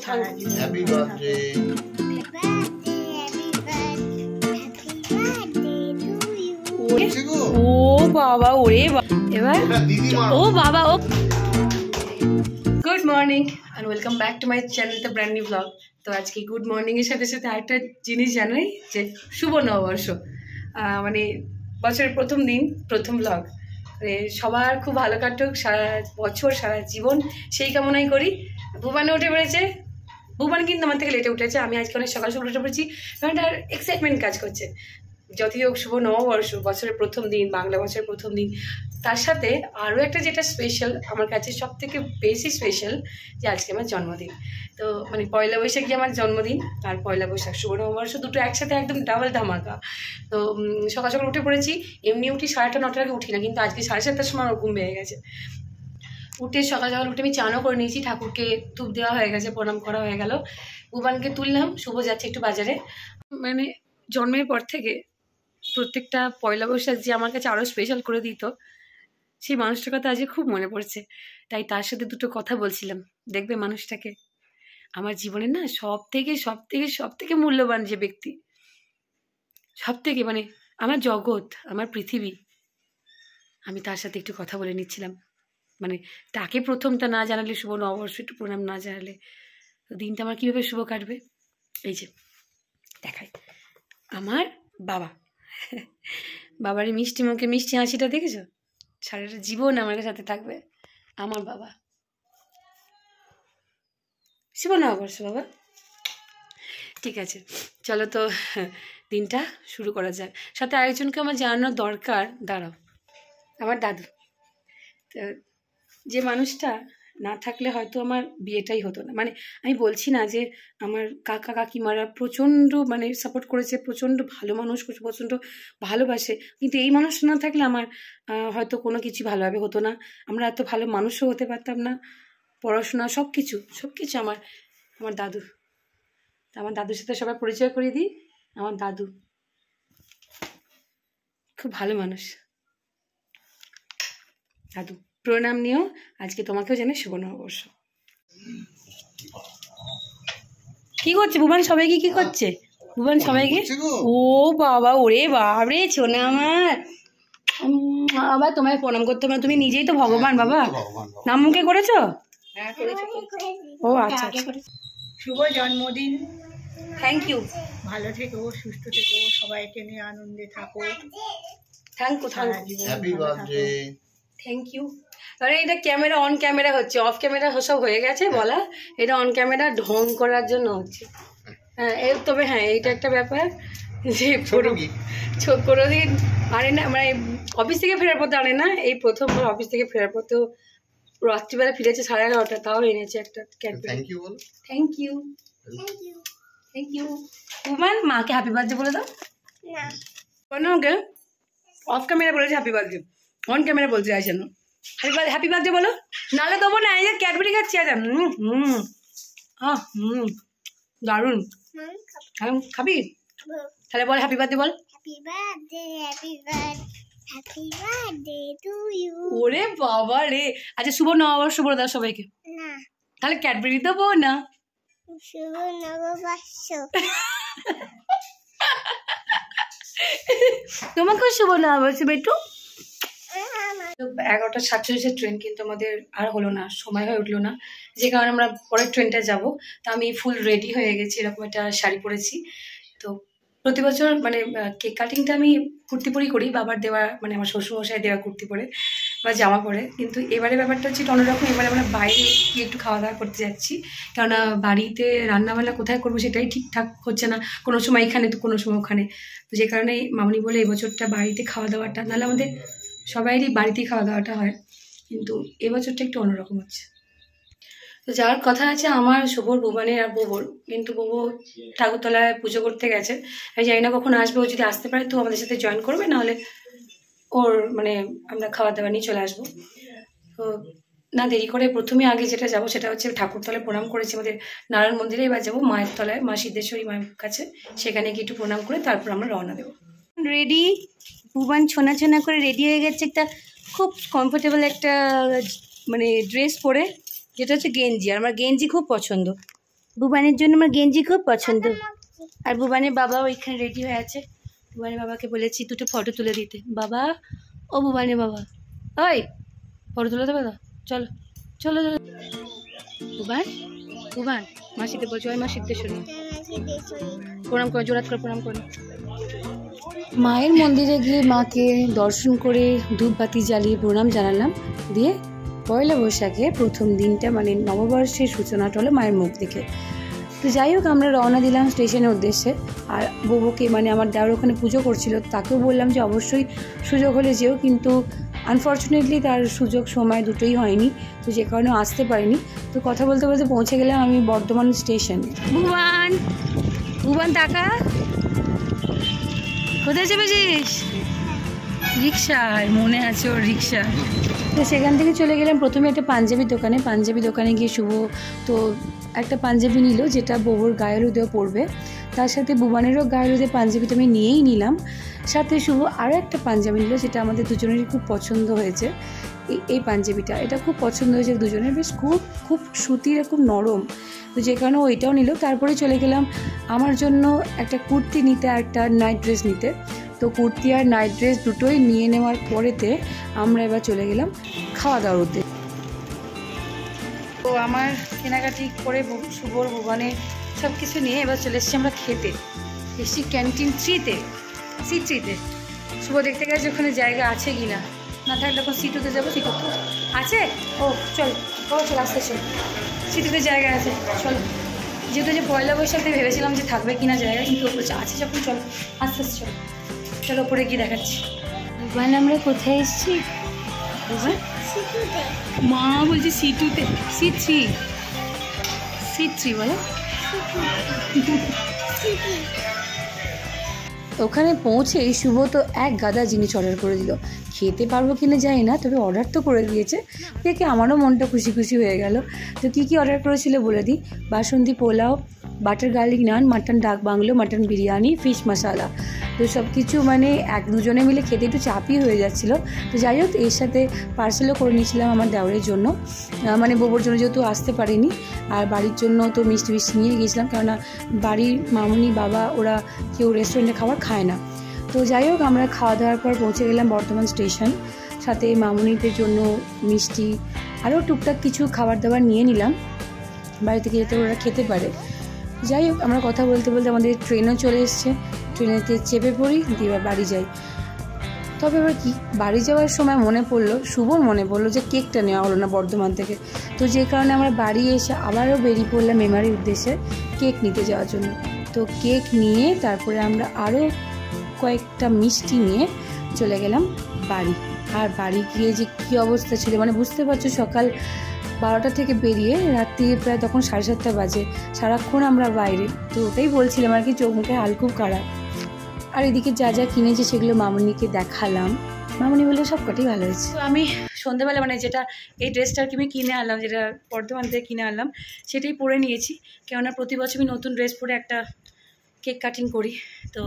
Happy birthday. ও বাবা, ওরে এবার ও বাবা ও। Good morning and welcome back to my channel the brand new blog. তো আজকে গুড মর্নিং এর সাথে সাথে আরেকটা জিনিস জানাই যে শুভ নববর্ষ, মানে বছরের প্রথম দিন, প্রথম ব্লগ। সবার খুব ভালো কাটুক সারা বছর, সারা জীবন, সেই কামনাই করি। ভুবানে উঠে পড়েছে, ভুবান কিন্তু আমার থেকে লেটে উঠেছে। আমি আজকে অনেক সকাল সকাল উঠে পড়েছি, কারণ তার এক্সাইটমেন্ট কাজ করছে। যতই হোক শুভ নববর্ষ, বছরের প্রথম দিন, বাংলা বছরের প্রথম দিন, তার সাথে আরও একটা যেটা স্পেশাল, আমার কাছে সব থেকে বেশি স্পেশাল, যে আজকে আমার জন্মদিন। তো মানে পয়লা বৈশাখী আমার জন্মদিন, আর পয়লা বৈশাখ শুভ নববর্ষ, দুটো একসাথে একদম ডাবল ধামাকা। তো সকাল সকাল উঠে পড়েছি। এমনি উঠি 8:30 9টার আগে উঠি না, কিন্তু আজকে 7:30টার সময় আমার ঘুম ভেঙে গেছে। উঠে সকাল সকাল উঠে আমি চানও করে নিয়েছি, ঠাকুরকে ধূপ দেওয়া হয়ে গেছে, প্রণাম করা হয়ে গেল, ভুবানকে তুললাম। শুভ যাচ্ছে একটু বাজারে। মানে জন্মের পর থেকে প্রত্যেকটা পয়লা বৈশাখ যে আমার কাছে আরও স্পেশাল করে দিত, সেই মানুষটার কথা আজকে খুব মনে পড়ছে। তাই তার সাথে দুটো কথা বলছিলাম। দেখবে মানুষটাকে, আমার জীবনে না সব থেকে মূল্যবান যে ব্যক্তি, সব থেকে মানে আমার জগৎ, আমার পৃথিবী, আমি তার সাথে একটু কথা বলে নিচ্ছিলাম। মানে তাকে প্রথমটা না জানালে, শুভ নববর্ষ একটু প্রণাম না জানালে দিনটা আমার কীভাবে শুভ কাটবে। এই যে দেখাই আমার বাবা, বাবার মিষ্টি মুখে মিষ্টি হাসিটা দেখেছো? সারাটা জীবন আমার সাথে থাকবে আমার বাবা। শুভ নববর্ষ বাবা। ঠিক আছে, চলো তো দিনটা শুরু করা যাক। সাথে আরেকজনকে আমার জানানোর দরকার, দাঁড়াও, আমার দাদু। তো যে মানুষটা না থাকলে হয়তো আমার বিয়েটাই হতো না। মানে আমি বলছি না যে আমার কাকা কাকিমারা প্রচণ্ড মানে সাপোর্ট করেছে, প্রচণ্ড ভালো মানুষ, প্রচণ্ড ভালোবাসে, কিন্তু এই মানুষটা না থাকলে আমার হয়তো কোনো কিছু ভালোভাবে হতো না। আমরা এত ভালো মানুষও হতে পারতাম না, পড়াশোনা সব কিছু আমার দাদু। আমার দাদুর সাথে সবাই পরিচয় করিয়ে দিই। আমার দাদু খুব ভালো মানুষ। দাদু প্রণাম নিও, আজকে তোমাকেও জানে শুভ নববর্ষ। কি করছে ভুবন? সবাইকে কি করছে ভুবন? সবাইকে ও বাবা, ওরে বাবরে ছোনা আমার। বাবা তোমায় প্রণাম করতে হবে, তুমি নিজেই তো ভগবান বাবা। নাম মুখে করেছো? ও আচ্ছা, শুভ জন্মদিন। Thank you. ভালো থেকো, সুস্থ থেকো, সবাইকে নিয়ে আনন্দে থাকো। Thank you. Happy birthday. Thank you. আরে এটা ক্যামেরা অন ক্যামেরা হচ্ছে, অফ ক্যামেরা সব হয়ে গেছে বলা, এটা অন ক্যামেরা ঢং করার জন্য হচ্ছে। হ্যাঁ তবে হ্যাঁ এইটা একটা ব্যাপার যে কোনোদিন আনে না, মানে অফিস থেকে ফেরার পথে আনে না। এই প্রথম অফিস থেকে ফেরার পথেও রাত্রিবেলা ফিরেছে 11:30, তাও এনেছে একটা ক্যাডবেরি। থ্যাংক ইউ বল। Thank you, thank you. উমান মাকে হ্যাপি বার্থডে বলে দাও না, কোনো ওকে অফ ক্যামেরা বলেছে হ্যাপি বার্থডে, অন ক্যামেরা বলতে চাইছে না। হ্যাপি বার্থডে বলো, নালে দেবো না। এই যে ক্যাডবেরি খাচ্ছি আজ। দারুণ। খাবি? তাহলে বল হ্যাপি বার্থডে বল। ওরে বাবা রে। আচ্ছা শুভ নববর্ষ বলে দাও সবাইকে। তাহলে ক্যাডবেরি দেবো না। শুভ নববর্ষ। তোমাকেও শুভ নববর্ষ বেটু। 11:47 ট্রেন, কিন্তু আমাদের আর হলো না, সময় হয়ে উঠলো না, যে কারণে আমরা পরের ট্রেনটা যাব। তা আমি ফুল রেডি হয়ে গেছি, এরকম একটা শাড়ি পরেছি। তো প্রতি বছর মানে কেক কাটিংটা আমি কুর্তি পরেই করি, বাবার দেওয়া মানে আমার শ্বশুরমশাই দেওয়া কুর্তি পরে বা জামা পরে। কিন্তু এবারে ব্যাপারটা হচ্ছে অন্যরকম। এবারে আমরা বাইরে গিয়ে একটু খাওয়া দাওয়া করতে যাচ্ছি, কেননা বাড়িতে রান্নাবান্না কোথায় করবো সেটাই ঠিকঠাক হচ্ছে না, কোনো সময় এখানে তো কোনো সময় ওখানে। তো যে কারণে মামনি বলে এবছরটা বাড়িতে খাওয়া দাওয়াটা, নাহলে আমাদের সবাইরই বাড়িতেই খাওয়া দাওয়াটা হয়, কিন্তু এবছরটা একটু অন্যরকম হচ্ছে। তো যাওয়ার কথা আছে আমার, শুভর, ভুবনের আর বুবুর, কিন্তু বুবু ঠাকুরতলায় পুজো করতে গেছে। আমি জানি না কখন আসবে, ও যদি আসতে পারে তো আমাদের সাথে জয়েন করবে, নাহলে ওর মানে আমরা খাওয়া দাওয়া নিয়ে চলে আসবো। তো না দেরি করে প্রথমে আগে যেটা যাবো সেটা হচ্ছে ঠাকুরতলায় প্রণাম করেছি আমাদের নারায়ণ মন্দিরে, এবার যাবো মায়ের তলায়, মা সিদ্ধেশ্বরী মায়ের কাছে, সেখানে গিয়ে একটু প্রণাম করে তারপর আমরা রওনা দেবো। রেডি, ভুবন ছোনা ছোনা করে রেডি হয়ে গেছে, একটা খুব কমফোর্টেবল একটা মানে ড্রেস পরে, যেটা হচ্ছে গেঞ্জি। আর আমার গেঞ্জি খুব পছন্দ, বুবানের জন্য আমার গেঞ্জি খুব পছন্দ। আর বুবানের বাবা ওইখানে রেডি হয়ে আছে। বুবানের বাবাকে বলেছি দুটো ফটো তুলে দিতে। বাবা, ও বুবানের বাবা, ওই ফটো তুলে দেবে তো? চলো চলো চলো। বুবান, বুবান মাসিতে বলছো, ওই মাসিতে শুনি প্রণাম করো, জোরাত করে প্রণাম করো। মায়ের মন্দিরে গিয়ে মাকে দর্শন করে ধূপবাতি জ্বালিয়ে প্রণাম জানালাম। দিয়ে পয়লা বৈশাখে প্রথম দিনটা মানে নববর্ষের সূচনাটা হলো মায়ের মুখ দেখে। তো যাই হোক আমরা রওনা দিলাম স্টেশনের উদ্দেশ্যে। আর বউকে মানে আমার দেওয়ার ওখানে পুজো করছিল, তাকেও বললাম যে অবশ্যই সুযোগ হলে যেও, কিন্তু আনফর্চুনেটলি তার সুযোগ সময় দুটোই হয়নি, তো যে কারণে আসতে পারিনি। তো কথা বলতে বলতে পৌঁছে গেলাম আমি বর্ধমান স্টেশন। ভুবান, ভুবান টাকা কোথায় চেপেছিস? রিক্সায়, মনে আছে ওর রিক্সা। তো সেখান থেকে চলে গেলাম প্রথমে একটা পাঞ্জাবির দোকানে। পাঞ্জাবি দোকানে গিয়ে শুভ তো একটা পাঞ্জাবি নিল যেটা বউর গায়ে হলুদেও পরবে, তার সাথে বুবানেরও গায়ে হলুদে পাঞ্জাবিটা আমি নিয়েই নিলাম। সাথে শুভ আরও একটা পাঞ্জাবি নিল যেটা আমাদের দুজনেরই খুব পছন্দ হয়েছে। এই পাঞ্জাবিটা এটা খুব পছন্দ হয়েছে দুজনের, বেশ খুব খুব সুতির, খুব নরম, তো যে কারণে ওইটাও নিল। তারপরে চলে গেলাম আমার জন্য একটা কুর্তি নিতে আর একটা নাইট ড্রেস নিতে। তো কুর্তি আর নাইট ড্রেস দুটোই নিয়ে নেওয়ার পরেতে আমরা এবার চলে গেলাম খাওয়া দাওয়ার উদ্দেশ্যে। তো আমার কেনাকাটি করে শুভর ভুবনে সব কিছু নিয়ে এবার চলে এসেছি আমরা খেতে। এসছি ক্যান্টিন সি3তে। শুভ দেখতে গেছে ওখানে জায়গা আছে কি না, না থাকলে এখন সি2তে যাবো। সি2 আছে, ও চল, ও চল আসতে, চল সি2তে জায়গা আছে, চল। যেহেতু যে পয়লা বৈশাখে ভেবেছিলাম যে থাকবে কিনা জায়গা, কিন্তু আছে যখন চল, আস্তে আস্তে চল, চলো ওপরে গিয়ে দেখাচ্ছি। ভুবন আমরা কোথায় এসেছি? ভুবন মা বলছে সি2তে, সি3 বলো। ওখানে পৌঁছে শুভ তো এক গাদা জিনিস অর্ডার করে দিল। খেতে পারবো কিনা জানি না, তবে অর্ডার তো করে দিয়েছে, দেখে আমারও মনটা খুশি খুশি হয়ে গেল। তো কী কী অর্ডার করেছিল বলে দিই। বাসন্তী পোলাও, বাটার গার্লিক নান, মাটন ডাক বাংলো, মাটন বিরিয়ানি, ফিশ মশালা। তো সব কিছু মানে দুজনে মিলে খেতে একটু চাপই হয়ে যাচ্ছিলো। তো যাই হোক এর সাথে পার্সেলও করে নিয়েছিলাম আমার দেওরের জন্য, মানে বউর জন্য যেহেতু আসতে পারিনি। আর বাড়ির জন্য তো মিষ্টি নিয়ে গিয়েছিলাম, কেননা বাড়ির মামুনি বাবা ওরা কেউ রেস্টুরেন্টে খাবার খায় না। তো যাই হোক আমরা খাওয়া দাওয়ার পর পৌঁছে গেলাম বর্ধমান স্টেশন। সাথে মামুনিদের জন্য মিষ্টি আরও টুকটাক কিছু খাবার দাবার নিয়ে নিলাম বাড়ি থেকে, যাতে ওরা খেতে পারে। যাই হোক আমরা কথা বলতে বলতে আমাদের ট্রেনও চলে এসছে, ট্রেনেতে চেপে পড়ি, দিয়ে বাড়ি যাই। তবে এবার কি বাড়ি যাওয়ার সময় শুভর মনে পড়লো যে কেকটা নেওয়া হলো না বর্ধমান থেকে। তো যে কারণে আমরা বাড়ি এসে আবারও বেরিয়ে পড়লাম মেমারির উদ্দেশ্যে কেক নিতে যাওয়ার জন্য। তো কেক নিয়ে তারপরে আমরা আরও কয়েকটা মিষ্টি নিয়ে চলে গেলাম বাড়ি। আর বাড়ি গিয়ে যে কী অবস্থা ছিল মানে বুঝতে পারছো, সকাল 12টা থেকে বেরিয়ে রাত্রি প্রায় তখন 7:30 বাজে, সারাক্ষণ আমরা বাইরে। তো ওটাই বলছিলাম আর কি, চোখ মুখে হাল খুব খারাপ। আর এদিকে যা যা কিনেছি সেগুলো মামুনিকে দেখালাম, মামুনি বললো সব কটাই ভালো হয়েছে। তো আমি সন্ধ্যাবেলা মানে যেটা এই ড্রেসটা আর কি আমি কিনে আনলাম, যেটা বর্ধমান থেকে কিনে আনলাম, সেটাই পরে নিয়েছি। কেননা প্রতি বছর আমি নতুন ড্রেস পরে একটা কেক কাটিং করি, তো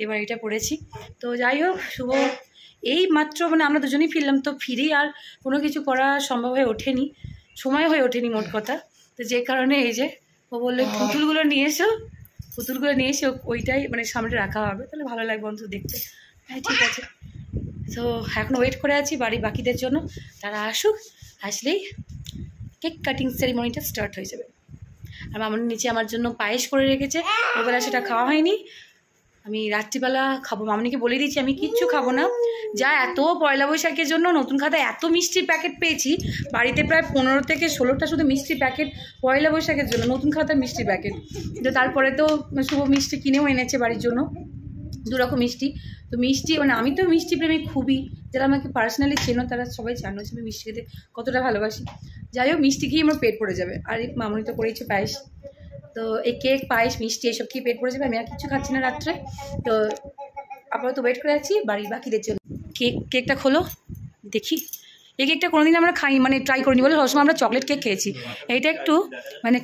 এবার এটা পরেছি। তো যাই হোক শুভ এই মাত্র মানে আমরা দুজনেই ফিরলাম, তো ফিরেই আর কোনো কিছু করা সম্ভব হয়ে ওঠেনি, সময় হয়ে ওঠেনি মোট কথা। তো যে কারণে এই যে ও বললো পুতুলগুলো নিয়ে এসো, ওইটাই মানে সামনে রাখা হবে, তাহলে ভালো লাগবে অন্তত দেখতে। হ্যাঁ ঠিক আছে। তো এখন ওয়েট করে আছি বাড়ি বাকিদের জন্য, তারা আসুক, আসলেই কেক কাটিং সেরিমনিটা স্টার্ট হয়ে যাবে। আর মামুনি নিচে আমার জন্য পায়েস করে রেখেছে, ওবেলা সেটা খাওয়া হয়নি, আমি রাত্রিবেলা খাবো। মামুনিকে বলে দিয়েছি আমি কিচ্ছু খাবো না, যা এত পয়লা বৈশাখের জন্য নতুন খাতায় এত মিষ্টির প্যাকেট পেয়েছি, বাড়িতে প্রায় 15 থেকে 16টা শুধু মিষ্টির প্যাকেট পয়লা বৈশাখের জন্য, নতুন খাতার মিষ্টির প্যাকেট। তো তারপরে তো শুভ মিষ্টি কিনেও এনেছে বাড়ির জন্য, 2 রকম মিষ্টি। তো মিষ্টি মানে আমি তো মিষ্টি প্রেমী খুবই, যারা আমাকে পার্সোনালি চেনো তারা সবাই জানো যে আমি মিষ্টি খেতে কতটা ভালোবাসি। যাই হোক মিষ্টি খেয়ে আমার পেট পড়ে যাবে। আর মামুনি তো করেছে পায়েস, তো এই কেক পায়েস মিষ্টি এসব কি পেট পড়ে যাবে, আমি আর কিছু খাচ্ছি না রাত্রে। তো আপাতত ওয়েট করে আছি বাড়ির বাকিদের জন্য। কেকটা খোলো দেখি। এই কেকটা কোনোদিন আমরা খাই মানে ট্রাই করিনি বলে, সবসময় আমরা চকলেট কেক খেয়েছি, এইটা একটু মানে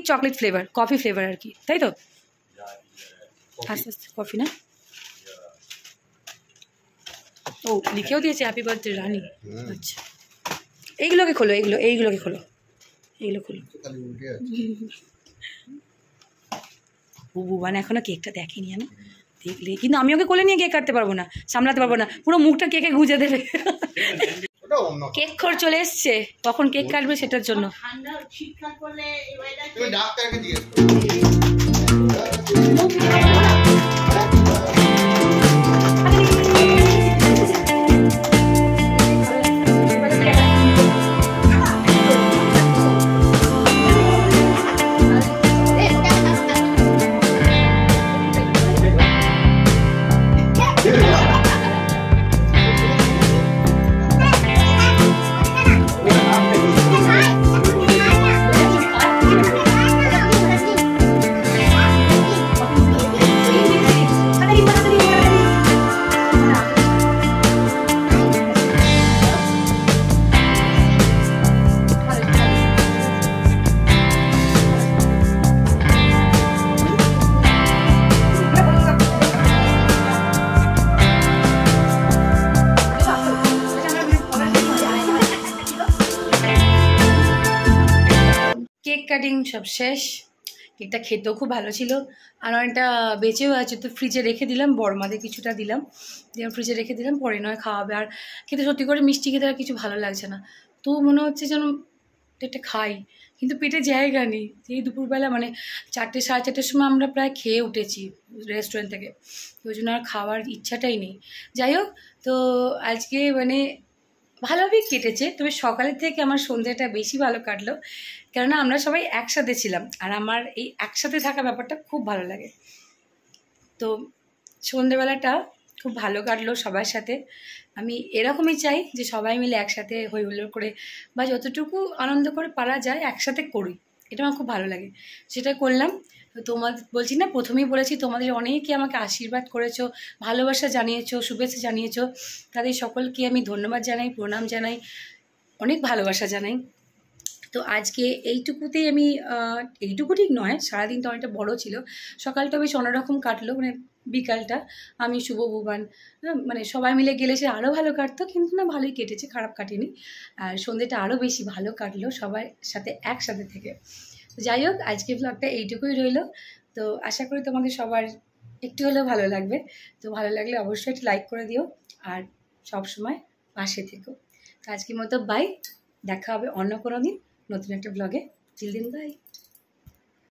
চকলেট ফ্লেভার, কফি ফ্লেভার আর কি, তাই তো? আস্তে আস্তে কফি না, ও লিখেও দিয়েছে হ্যাপি বার্থডে রানী। আচ্ছা এইগুলোকে খোলো, এইগুলোকে খোলো, বুবান এখনো কেকটা দেখেনি আমি, দেখলে কিন্তু আমি ওকে কোলে নিয়ে কেক কাটতে পারবো না, সামলাতে পারবো না, পুরো মুখটা কেকে গুঁজে দেবে। কেক খোর চলে এসছে, কখন কেক কাটবে সেটার জন্য। ঠান্ডা শীতকাল করলে তুমি ডাক্তারকে জিজ্ঞেস করো। কেক কাটিং সব শেষ, কেকটা খেতেও খুব ভালো ছিল, আর অনেকটা বেঁচেও আছে, তো ফ্রিজে রেখে দিলাম, বড়মাদের কিছুটা দিলাম, দিয়ে ফ্রিজে রেখে দিলাম, পরে নয় খাওয়াবে। আর খেতে সত্যি করে মিষ্টি খেতে আর কিছু ভালো লাগছে না, তো মনে হচ্ছে যেন একটা খাই, কিন্তু পেটে জায়গা নেই। এই দুপুরবেলা মানে 4টে সাড়ে 4টের সময় আমরা প্রায় খেয়ে উঠেছি রেস্টুরেন্ট থেকে, ওই জন্য আর খাওয়ার ইচ্ছাটাই নেই। যাই হোক, তো আজকে মানে ভালোভাবেই কেটেছে, তবে সকালের থেকে আমার সন্ধ্যাটা বেশি ভালো কাটলো, কেননা আমরা সবাই একসাথে ছিলাম, আর আমার এই একসাথে থাকা ব্যাপারটা খুব ভালো লাগে। তো সন্ধ্যেবেলাটা খুব ভালো কাটলো সবার সাথে। আমি এরকমই চাই যে সবাই মিলে একসাথে হই হুল্লোড় করে বা যতটুকু আনন্দ করে পারা যায় একসাথে করি, এটা আমার খুব ভালো লাগে, সেটা করলাম। তো তোমাদের বলছি না, প্রথমেই বলেছি তোমাদের অনেকে আমাকে আশীর্বাদ করেছো, ভালোবাসা জানিয়েছো, শুভেচ্ছা জানিয়েছো, তাদের সকলকে আমি ধন্যবাদ জানাই, প্রণাম জানাই, অনেক ভালোবাসা জানাই। তো আজকে এইটুকুতেই আমি এইটুকু ঠিক নয়, সারাদিনটা অনেকটা বড় ছিল, সকালটা বেশ অন্যরকম কাটলো, মানে বিকালটা আমি শুভ বুবান মানে সবাই মিলে গেলে সে আরও ভালো কাটতো, কিন্তু না ভালোই কেটেছে, খারাপ কাটেনি। আর সন্ধ্যেটা আরও বেশি ভালো কাটলো সবার সাথে একসাথে থেকে। যাই হোক, আজকে ব্লগটা এইটুকুই রইলো, তো আশা করি তোমাদের সবার একটু হলেও ভালো লাগবে। তো ভালো লাগলে অবশ্যই একটু লাইক করে দিও, আর সব সময় পাশে থেকো। তো আজকের মতো বাই, দেখা হবে অন্য কোনো দিন নতুন একটা ব্লগে। Till then by.